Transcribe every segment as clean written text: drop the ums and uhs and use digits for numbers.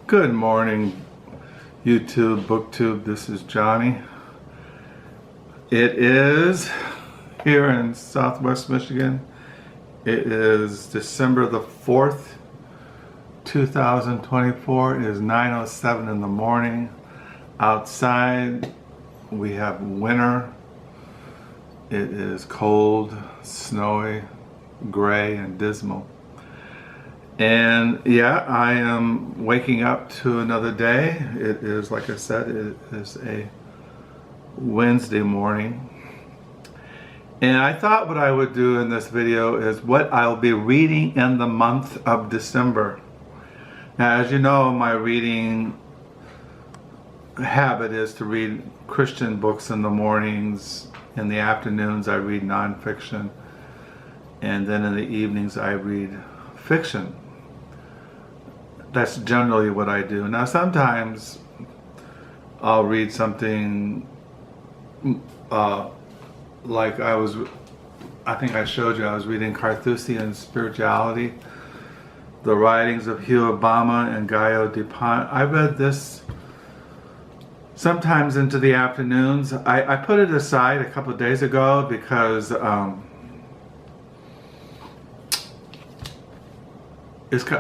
Good morning, YouTube, BookTube. This is Johnny. It is here in Southwest Michigan. It is December the 4th, 2024. It is 9:07 in the morning. Outside, we have winter. It is cold, snowy, gray, and dismal. And yeah, I am waking up to another day. It is, like I said, it is a Wednesday morning. And I thought what I would do in this video is what I'll be reading in the month of December. Now, as you know, my reading habit is to read Christian books in the mornings. In the afternoons, I read nonfiction. And then in the evenings, I read fiction. That's generally what I do. Now, sometimes I'll read something like I think I showed you, I was reading Carthusian Spirituality, the writings of Hugh, Balma, and Guigo de Ponte. I read this sometimes into the afternoons. I put it aside a couple of days ago because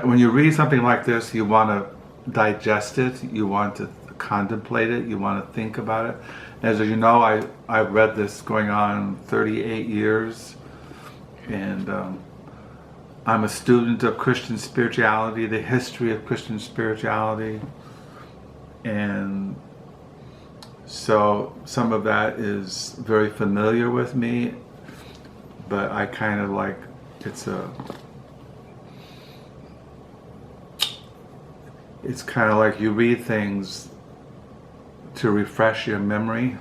when you read something like this, you want to digest it, you want to contemplate it, you want to think about it. As you know, I've read this going on 38 years, and I'm a student of Christian spirituality, the history of Christian spirituality, and so some of that is very familiar with me, but I kind of like, it's kind of like you read things to refresh your memory.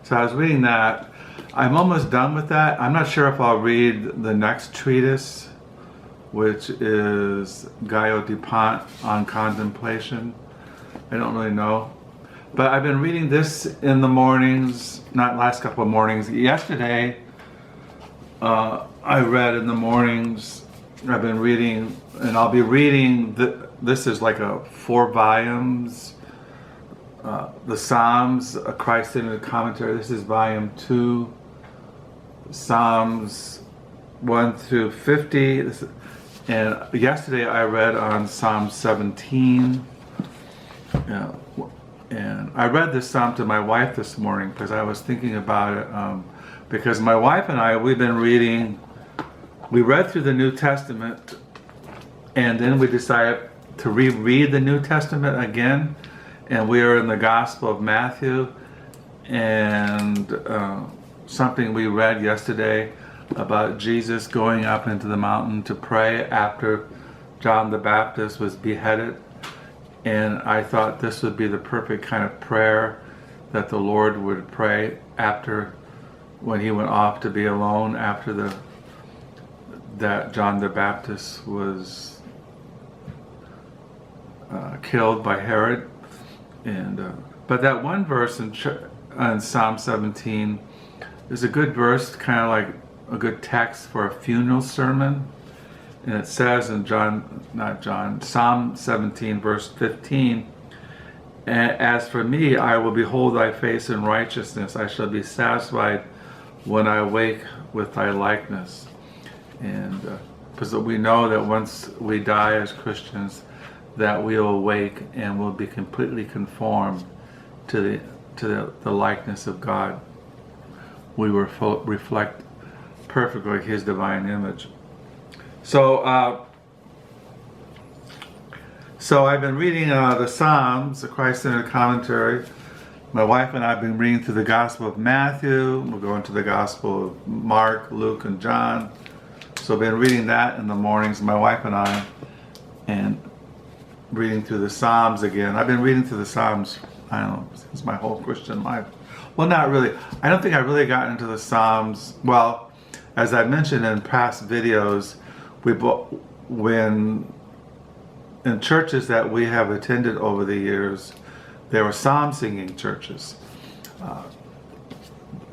So I was reading that. I'm almost done with that. I'm not sure if I'll read the next treatise, which is Guigo de Ponte on contemplation. I don't really know. But I've been reading this in the mornings, not last couple of mornings. Yesterday, I read in the mornings. I've been reading, and I'll be reading, this is like 4 volumes. The Psalms, a Christ-centered commentary. This is volume 2, Psalms 1 through 50. And yesterday I read on Psalm 17. And I read this psalm to my wife this morning because I was thinking about it. Because my wife and I, we've been reading, we read through the New Testament, and then we decided to reread the New Testament again. And we are in the Gospel of Matthew, and something we read yesterday about Jesus going up into the mountain to pray after John the Baptist was beheaded. And I thought this would be the perfect kind of prayer that the Lord would pray after, when he went off to be alone after that John the Baptist was killed by Herod. And but that one verse in Psalm 17 is a good verse, kind of like a good text for a funeral sermon. And it says in Psalm 17, verse 15, "As for me, I will behold thy face in righteousness. I shall be satisfied when I wake with thy likeness." And because we know that once we die as Christians, that we will awake and will be completely conformed to the likeness of God. We will reflect perfectly his divine image. So I've been reading the Psalms, the Christ-centered commentary. My wife and I have been reading through the Gospel of Matthew. We're going to the Gospel of Mark, Luke, and John. So I've been reading that in the mornings, my wife and I, and reading through the Psalms again. I've been reading through the Psalms, I don't know, since my whole Christian life. Well, not really. I don't think I really got into the Psalms. Well, as I mentioned in past videos, when in churches that we have attended over the years, there were psalm singing churches.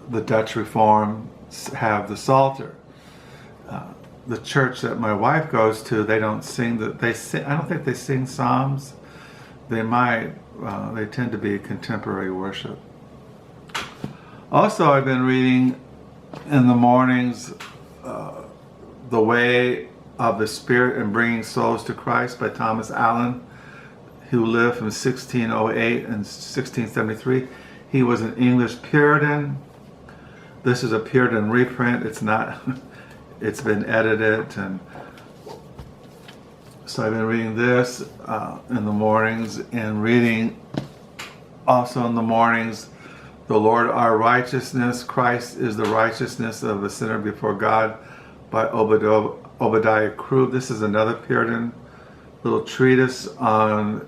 The Dutch Reformed have the Psalter. the church that my wife goes to, they don't sing I don't think they sing psalms. they tend to be contemporary worship. Also, I've been reading in the mornings The Way of the Spirit and Bringing Souls to Christ by Thomas Allen, who lived from 1608 and 1673. He was an English Puritan. This is a Puritan reprint. It's not, it's been edited. And so I've been reading this in the mornings, and reading also in the mornings The Lord Our Righteousness, Christ is the Righteousness of the Sinner Before God by Obadiah Crookedfingers. This is another Puritan little treatise on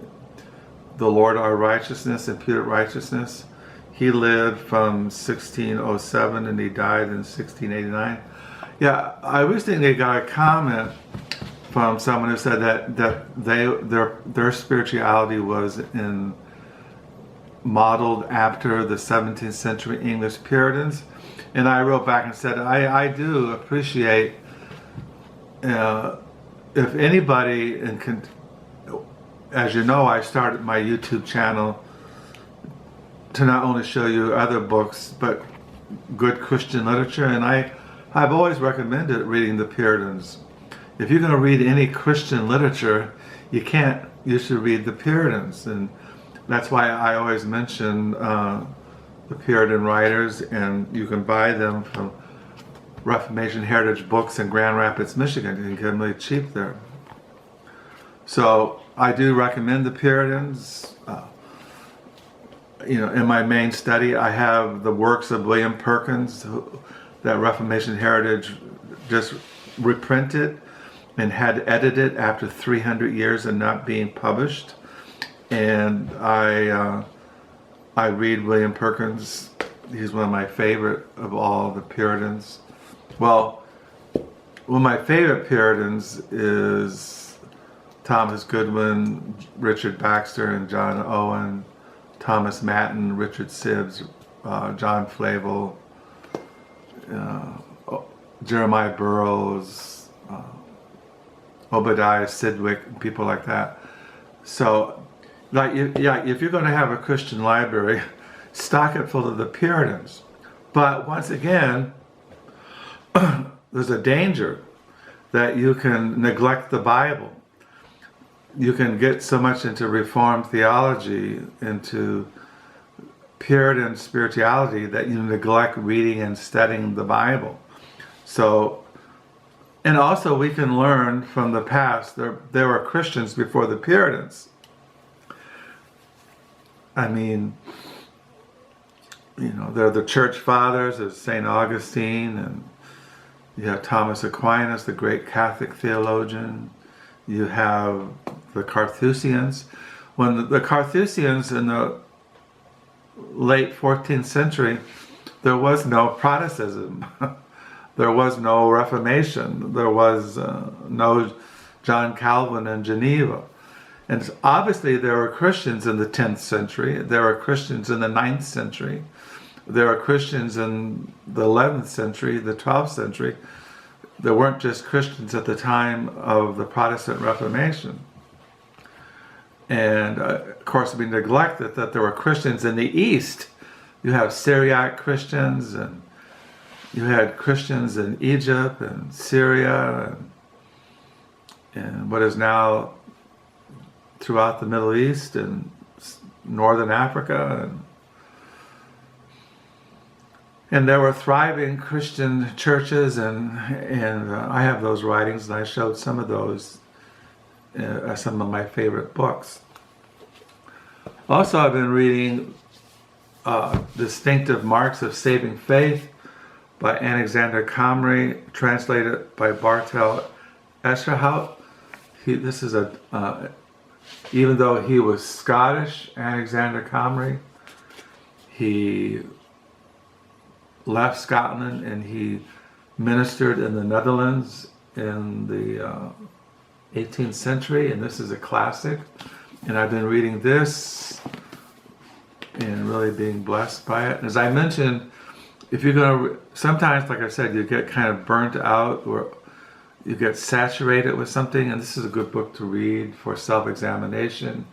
the Lord Our Righteousness, imputed righteousness. He lived from 1607 and he died in 1689. Yeah, I recently got a comment from someone who said that their spirituality was modeled after the 17th century English Puritans, and I wrote back and said I do appreciate if anybody, as you know, I started my YouTube channel to not only show you other books but good Christian literature, and I've always recommended reading the Puritans. If you're going to read any Christian literature, you should read the Puritans, and that's why I always mention the Puritan writers, and you can buy them from Reformation Heritage Books in Grand Rapids, Michigan. You can get them really cheap there. So I do recommend the Puritans. In my main study, I have the works of William Perkins, that Reformation Heritage just reprinted and had edited after 300 years and not being published. And I read William Perkins. He's one of my favorite of all the Puritans. Well, one of my favorite Puritans is Thomas Goodwin, Richard Baxter, and John Owen, Thomas Matten, Richard Sibbs, John Flavel, Jeremiah Burroughs, Obadiah Sidgwick, people like that. So, if you're going to have a Christian library, stock it full of the Puritans. But once again, there's a danger that you can neglect the Bible. You can get so much into Reformed theology, into Puritan spirituality, that you neglect reading and studying the Bible. So, and also we can learn from the past. There were Christians before the Puritans. I mean, they're the church fathers of St. Augustine, and you have Thomas Aquinas, the great Catholic theologian. You have the Carthusians. When the Carthusians in the late 14th century, there was no Protestantism. There was no Reformation. There was no John Calvin in Geneva. And obviously there were Christians in the 10th century. There were Christians in the 9th century. There were Christians in the 11th century, the 12th century. There weren't just Christians at the time of the Protestant Reformation. And of course we neglected that there were Christians in the East. You have Syriac Christians, and you had Christians in Egypt and Syria and what is now throughout the Middle East and Northern Africa. And there were thriving Christian churches, and I have those writings, and I showed some of those as some of my favorite books. Also, I've been reading Distinctive Marks of Saving Faith by Alexander Comrie, translated by Bartel Escherhout. This is even though he was Scottish, Alexander Comrie, he left Scotland and he ministered in the Netherlands in the 18th century, and this is a classic. And I've been reading this and really being blessed by it. As I mentioned, if you're going to, sometimes, like I said, you get kind of burnt out or you get saturated with something, and this is a good book to read for self-examination,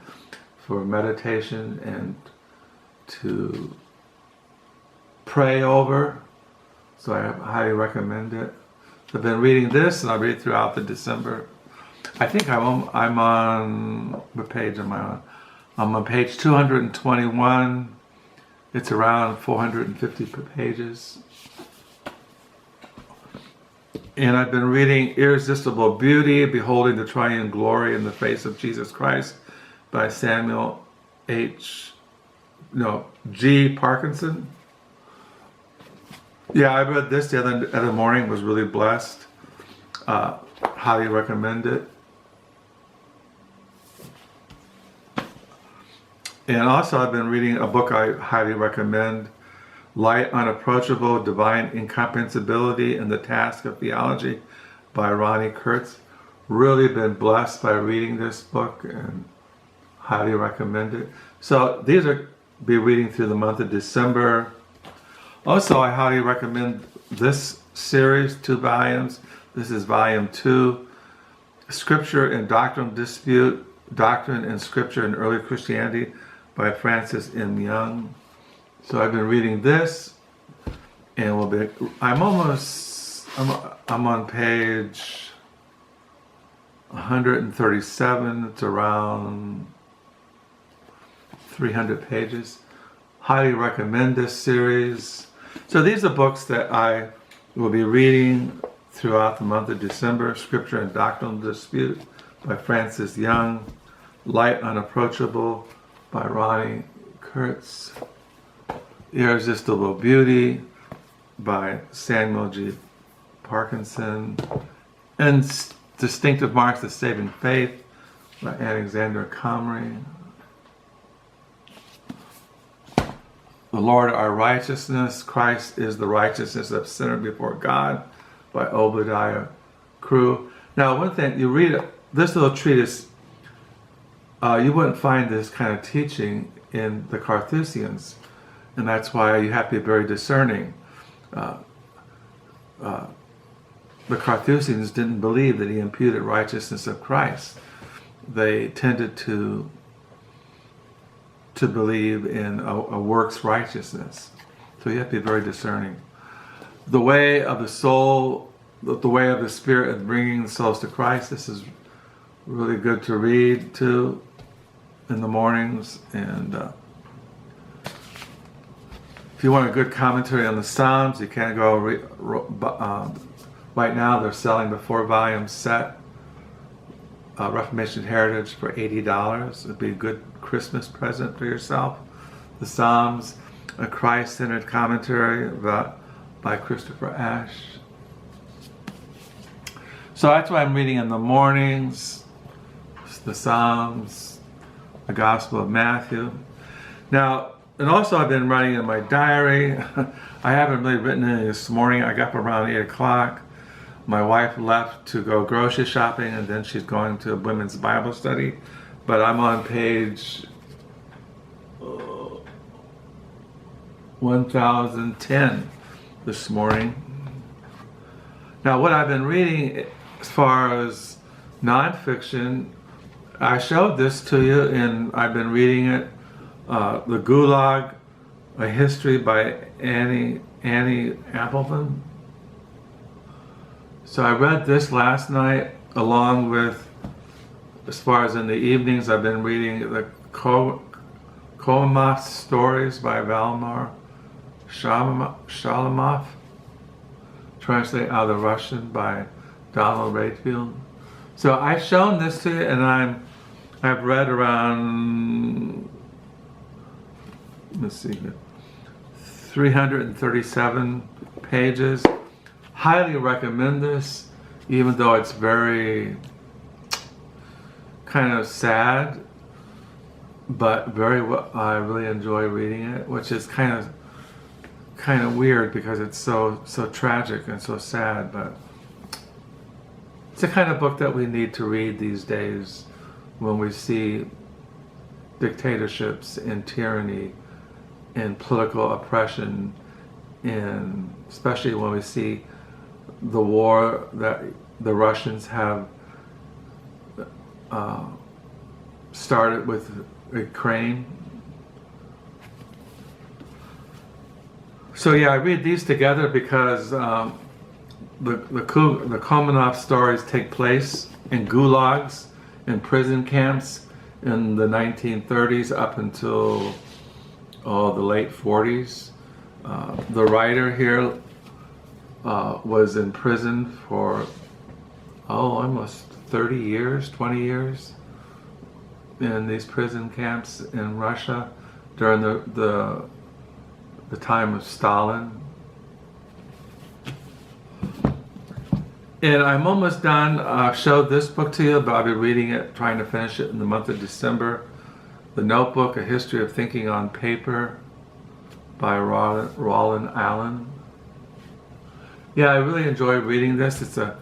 for meditation and to pray over. So I highly recommend it. So I've been reading this, and I'll read throughout the December. I think I'm on, what page am I on? I'm on page 221. It's around 450 pages. And I've been reading Irresistible Beauty, Beholding the Triune Glory in the Face of Jesus Christ by Samuel G. Parkison. Yeah, I read this the other morning, was really blessed. Highly recommend it. And also I've been reading a book I highly recommend, Unapproachable-Divine, Incomprehensibility and the Task of Theology by Ronni, Kurtz. Really been blessed by reading this book and highly recommend it. So these are be reading through the month of December. Also, I highly recommend this series, 2 volumes. This is volume 2, Scripture and Doctrinal Dispute, Doctrine and Scripture in Early Christianity by Francis M. Young. So I've been reading this, and I'm on page 137. It's around 300 pages. Highly recommend this series. So these are books that I will be reading throughout the month of December. Scripture and Doctrinal Dispute by Francis Young. Light Unapproachable by Ronni, Kurtz. Irresistible Beauty by Samuel G. Parkison. And Distinctive Marks of Saving Faith by Alexander Comrie. The Lord our Righteousness, Christ is the Righteousness of Sinner before God by Obadiah Crew. Now, one thing, you read this little treatise, you wouldn't find this kind of teaching in the Carthusians, and that's why you have to be very discerning. The Carthusians didn't believe that he imputed righteousness of Christ. They tended to believe in a works righteousness. So you have to be very discerning. The way of the soul, the way of the Spirit of bringing the souls to Christ, this is really good to read too in the mornings. And if you want a good commentary on the Psalms, you can go right now they're selling the 4-volume set, Reformation Heritage, for $80. It'd be a good Christmas present for yourself. The Psalms, a Christ-centered commentary by Christopher Ash. So that's what I'm reading in the mornings, the Psalms, the Gospel of Matthew. Now, and also I've been writing in my diary. I haven't really written anything this morning. I got up around 8 o'clock. My wife left to go grocery shopping, and then she's going to a women's Bible study. But I'm on page 1010 this morning. Now, what I've been reading as far as nonfiction, I showed this to you, and I've been reading it. The Gulag, A History by Annie Appleton. So I read this last night, along with, as far as in the evenings, I've been reading the Komoth Stories by Balma Shalamov, translated out of the Russian by Donald Rayfield. So I've shown this to you, and I've read around, let's see here, 337 pages. Highly recommend this, even though it's very kind of sad, but I really enjoy reading it, which is kind of weird because it's so tragic and so sad, but it's the kind of book that we need to read these days when we see dictatorships and tyranny and political oppression, and especially when we see the war that the Russians have started with a crane. So yeah, I read these together because the Komenov stories take place in gulags, in prison camps in the 1930s up until the late 40s. The writer here was in prison for almost 30 years, 20 years in these prison camps in Russia during the time of Stalin. And I'm almost done. I've showed this book to you, but I'll be reading it, trying to finish it in the month of December. The Notebook, A History of Thinking on Paper by Roland Allen. Yeah, I really enjoy reading this. It's a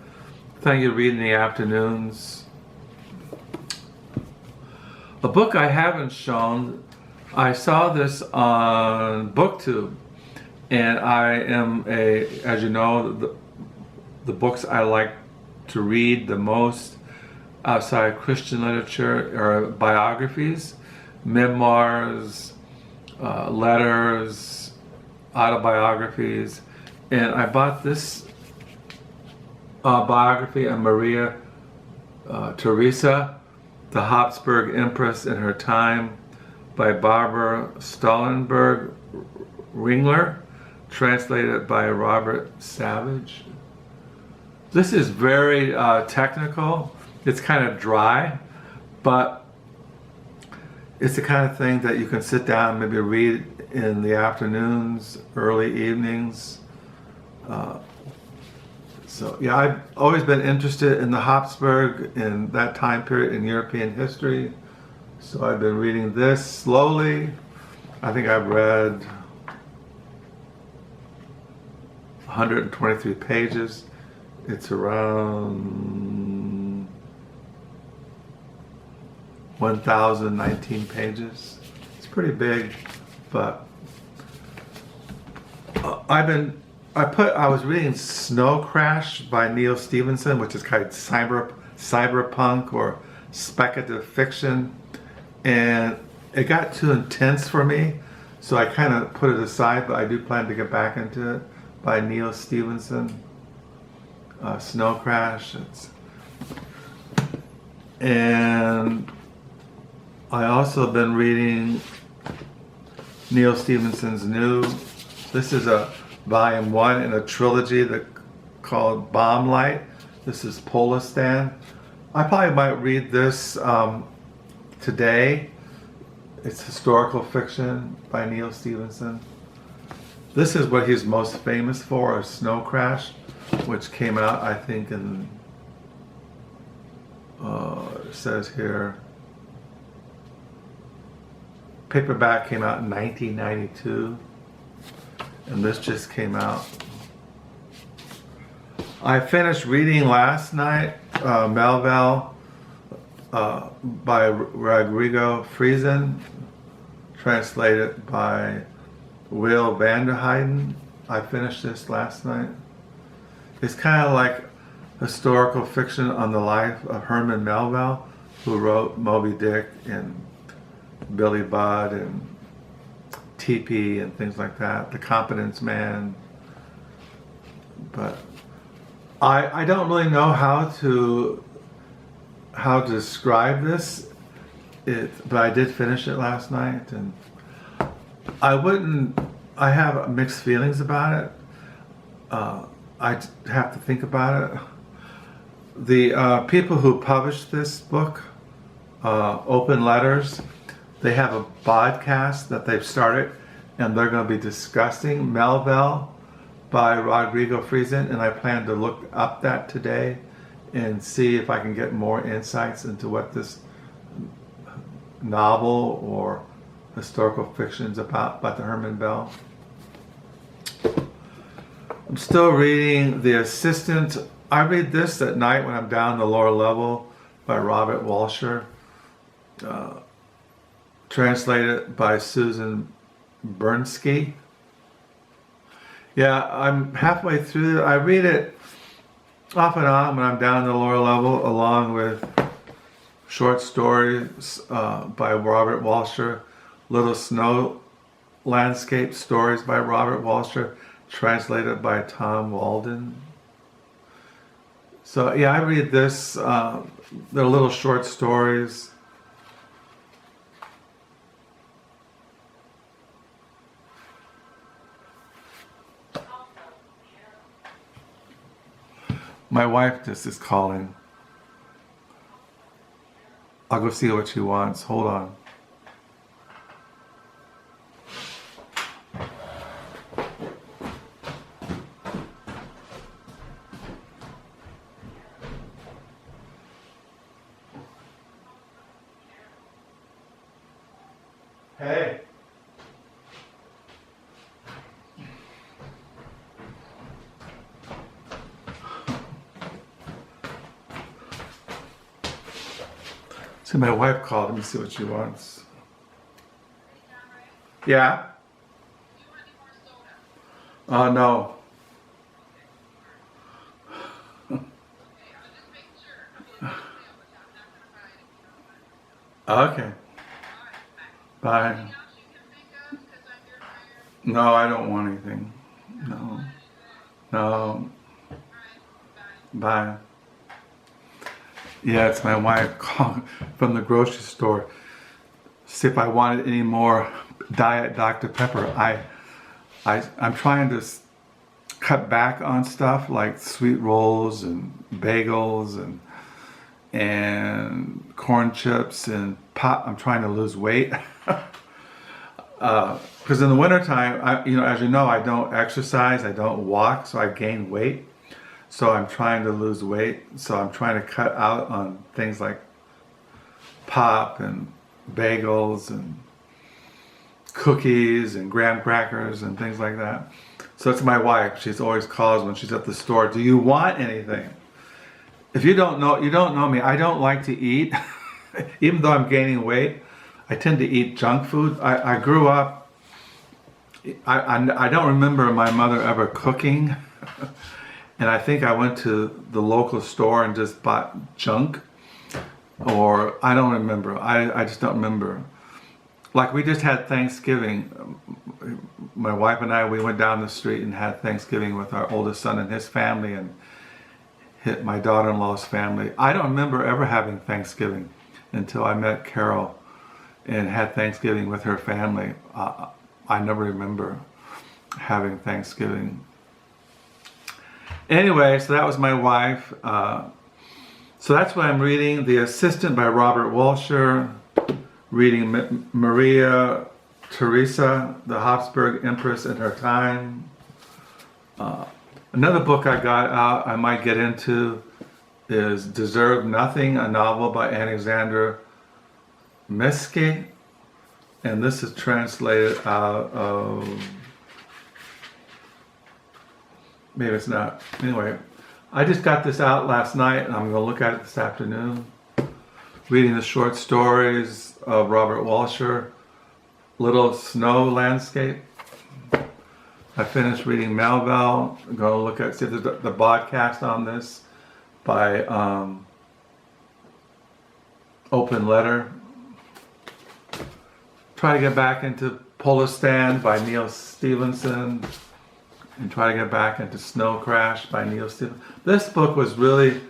thing you read in the afternoons. A book I haven't shown, I saw this on BookTube, and I am as you know, the books I like to read the most outside Christian literature are biographies, memoirs, letters, autobiographies, and I bought this biography on Maria Theresa, the Habsburg Empress in Her Time, by Barbara Stollenberg Ringler, translated by Robert Savage. This is very technical. It's kind of dry, but it's the kind of thing that you can sit down and maybe read in the afternoons, early evenings. So yeah, I've always been interested in the Habsburg in that time period in European history. So I've been reading this slowly. I think I've read 123 pages. It's around 1,019 pages. It's pretty big, but I was reading Snow Crash by Neil Stephenson, which is kind of cyberpunk or speculative fiction, and it got too intense for me, so I kind of put it aside, but I do plan to get back into it, by Neil Stephenson. Snow Crash. And I also have been reading Neil Stephenson's this is a volume 1 in a trilogy called Bomb Light. This is Polistan. I probably might read this today. It's historical fiction by Neil Stephenson. This is what he's most famous for, is Snow Crash, which came out, I think, in, it says here, paperback came out in 1992, and this just came out. I finished reading last night Melville by Rodrigo Fresan, translated by Will Vanderhyden. I finished this last night. It's kind of like historical fiction on the life of Herman Melville, who wrote Moby Dick and Billy Budd and Teepee and things like that, The Competence Man. But I don't really know how to describe this, but I did finish it last night, and I have mixed feelings about it. I have to think about it. The people who published this book, Open Letters, they have a podcast that they've started, and they're going to be discussing Melville by Rodrigo Fresan, and I plan to look up that today and see if I can get more insights into what this novel or historical fiction is about the Herman Bell. I'm still reading The Assistant. I read this at night when I'm down the lower level by Robert Walsher, translated by Susan Bernsky. Yeah, I'm halfway through it. I read it off and on when I'm down the lower level, along with short stories by Robert Walsher, Little Snow Landscape Stories by Robert Walsher, translated by Tom Walden. So yeah, I read this. They're little short stories. My wife just is calling. I'll go see what she wants. Hold on. Hey. See, my wife called. Let me see what she wants. Yeah? Oh, no. Okay. Bye. No, I don't want anything. No. No. Bye. Yeah, it's my wife calling from the grocery store. See if I wanted any more Diet Dr. Pepper. I'm trying to cut back on stuff like sweet rolls and bagels and corn chips and pot. I'm trying to lose weight. Because in the wintertime, as you know, I don't exercise, I don't walk, so I gain weight. So I'm trying to lose weight. So I'm trying to cut out on things like pop and bagels and cookies and graham crackers and things like that. So it's my wife. She's always calls when she's at the store. Do you want anything? If you don't know me. I don't like to eat. Even though I'm gaining weight, I tend to eat junk food. I grew up, I don't remember my mother ever cooking. And I think I went to the local store and just bought junk. Or I don't remember. I just don't remember. Like we just had Thanksgiving. My wife and I, we went down the street and had Thanksgiving with our oldest son and his family and hit my daughter-in-law's family. I don't remember ever having Thanksgiving until I met Carol and had Thanksgiving with her family. I never remember having Thanksgiving. Anyway, so that was my wife. So that's what I'm reading. The Assistant by Robert Walsher. Reading Maria Theresa, the Habsburg Empress in Her Time. Another book I got out, I might get into, is Deserve Nothing, a novel by Alexander Miske. And this is translated out of... Maybe it's not. Anyway, I just got this out last night and I'm going to look at it this afternoon. Reading the short stories of Robert Walsher, Little Snow Landscape. I finished reading Melville. I'm going to look at, see the podcast on this by Open Letter. Try to get back into Polistan by Neil Stevenson. And try to get back into Snow Crash by Neil Stevenson. This book was really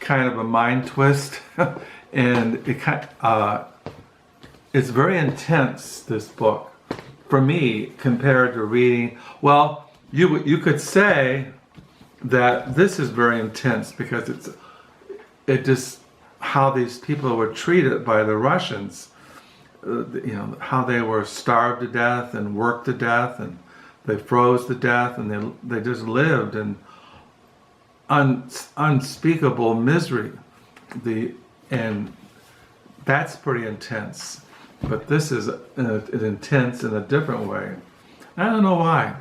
kind of a mind twist. And it's very intense, this book, for me, compared to reading. Well, you could say that this is very intense because it just how these people were treated by the Russians. How they were starved to death and worked to death and they froze to death and they just lived in unspeakable misery. And that's pretty intense. But this is intense in a different way. I don't know why.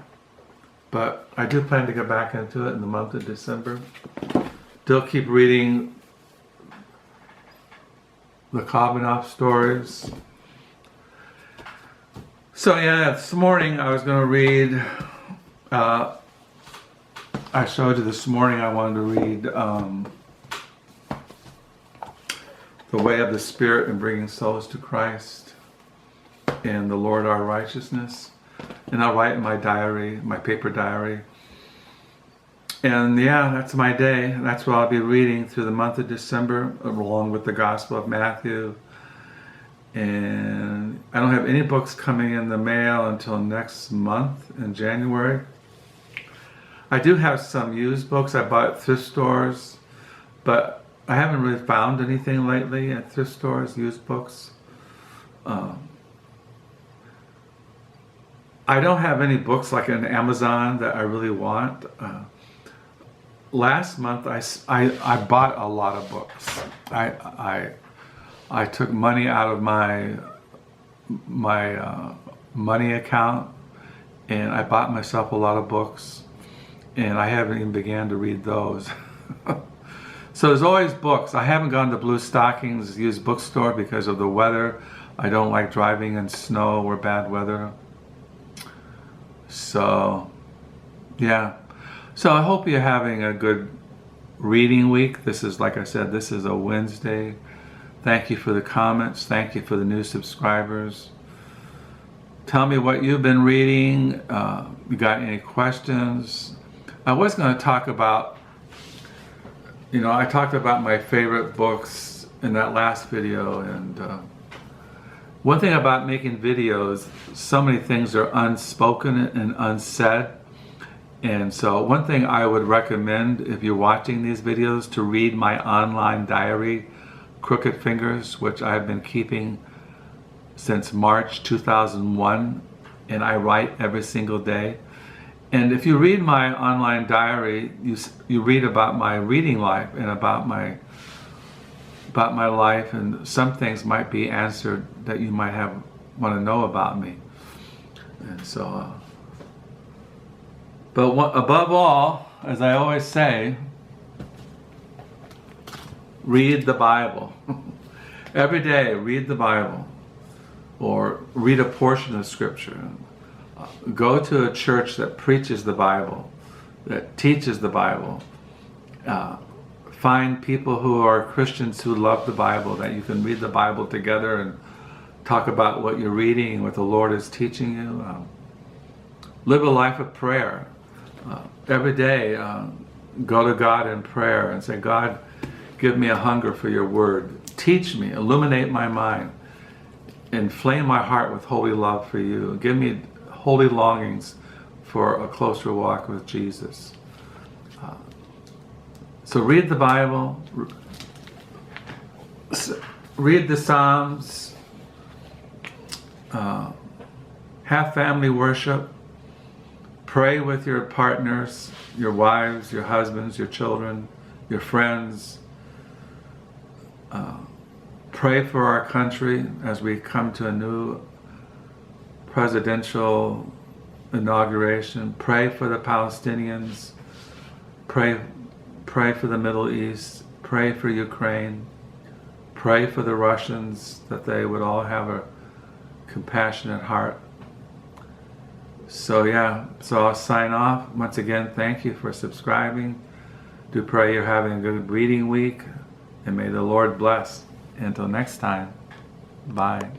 But I do plan to get back into it in the month of December. Still keep reading the Kavanaugh stories. So yeah, this morning I was going to read, I showed you this morning I wanted to read the way of the Spirit and bringing souls to Christ, and the Lord our righteousness. And I'll write in my diary, my paper diary. And yeah, that's my day. That's what I'll be reading through the month of December, along with the Gospel of Matthew. And I don't have any books coming in the mail until next month in January. I do have some used books I bought at thrift stores, but I haven't really found anything lately at thrift stores, used books. I don't have any books like on Amazon that I really want. Last month I bought a lot of books. I took money out of my money account, and I bought myself a lot of books, and I haven't even began to read those. So there's always books. I haven't gone to Blue Stockings used bookstore because of the weather. I don't like driving in snow or bad weather. So yeah. So I hope you're having a good reading week. This is, like I said, this is a Wednesday. Thank you for the comments. Thank you for the new subscribers. Tell me what you've been reading. You got any questions? I was going to talk about, I talked about my favorite books in that last video, and one thing about making videos, so many things are unspoken and unsaid. And so one thing I would recommend if you're watching these videos, to read my online diary, Crookedfingers, which I've been keeping since March 2001, and I write every single day. And if you read my online diary, you read about my reading life and about my life, and some things might be answered that you might want to know about me. And so, but above all, as I always say, read the Bible. Every day, read the Bible, or read a portion of Scripture. Go to a church that preaches the Bible, that teaches the Bible. Find people who are Christians who love the Bible, that you can read the Bible together and talk about what you're reading and what the Lord is teaching you. Live a life of prayer. Every day, go to God in prayer and say, God, give me a hunger for your word. Teach me, illuminate my mind, inflame my heart with holy love for you. Give me holy longings for a closer walk with Jesus. So read the Bible, read the Psalms, have family worship, pray with your partners, your wives, your husbands, your children, your friends. Pray for our country as we come to a new presidential inauguration. Pray for the Palestinians. Pray for the Middle East. Pray for Ukraine. Pray for the Russians, that they would all have a compassionate heart. So yeah, so I'll sign off. Once again, thank you for subscribing. Do pray you're having a good reading week, and may the Lord bless. Until next time, bye.